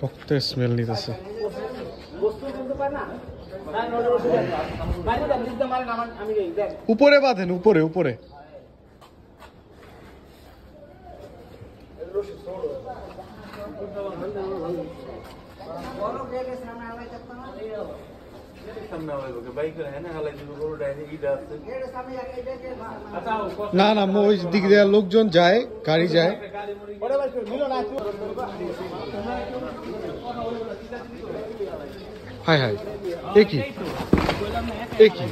রক্তের স্মেল নিতেছে। উপরে বাঁধেন, উপরে উপরে। না না, ওই দিক দিয়ে লোকজন যায়, গাড়ি যায়। হাই হাই, একই একই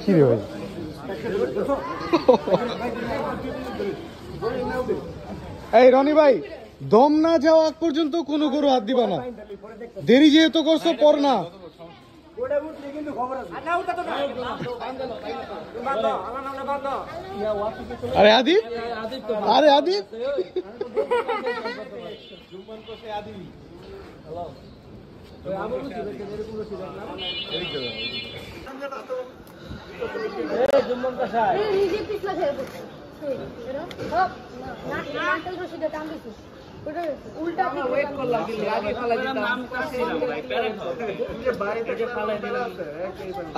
কি রে ভাই? এই রনি ভাই, দম না যাওয়া আগ পর্যন্ত কোনো গরু হাত দিবা না। দেরি যেহেতু করছো পর না। আরে আদিপ, আরে আদিপ,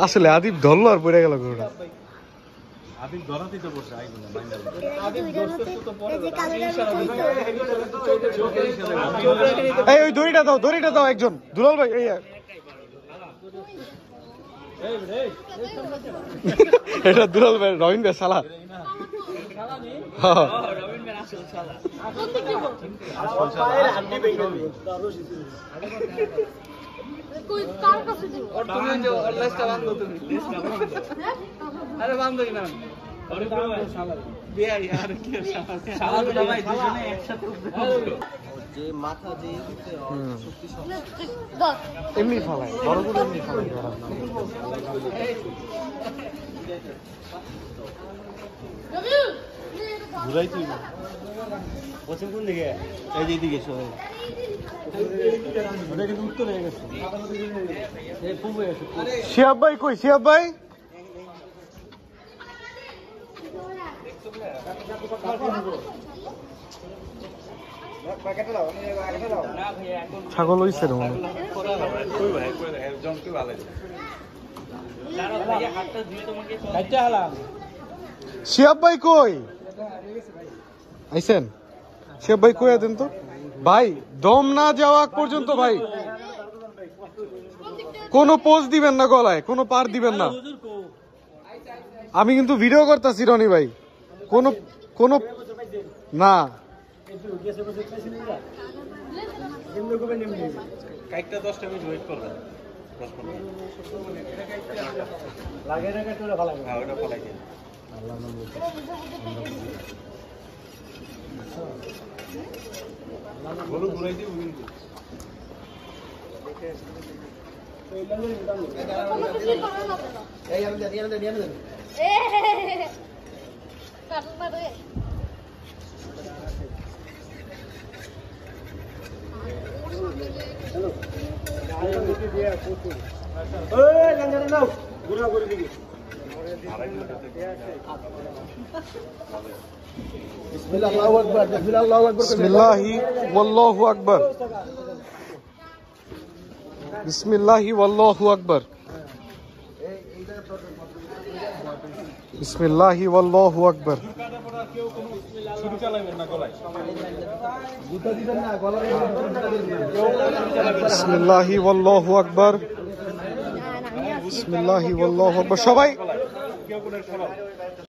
আসলে আদিপ ধরলো আর পড়ে গেল গরুটা। এই ওই দড়িটা দাও, দড়িটা দাও একজন। দুলাল ভাই, এই এটা দুলাল ভাই, রবিন ভাই সালা। এমনি ফালাই, বড় করে এমনি ফালাই। কোন দিকে? এই দিকে সবাই শিহাব ভাই কই? শিহাব ভাই ছাগল হইছে রে মনে। শিহাব ভাই কই? আইছেন? শিহাব ভাই কই দেন তো ভাই। দম না যাওয়া পর্যন্ত ভাই কোনো পোজ দিবেন না গলায়, কোনো পার দিবেন না। আমি কিন্তু ভিডিও করতেছি রনি ভাই, কোনো কোনো না। বিসমিল্লাহি ওয়াল্লাহু আকবার, বিসমিল্লাহি ওয়াল্লাহু আকবার, বিসমিল্লাহি ওয়াল্লাহু আকবার। বিসমিল্লাহি ওয়াল্লাহু আকবার, বিসমিল্লাহি ওয়াল্লাহু আকবার। সবাই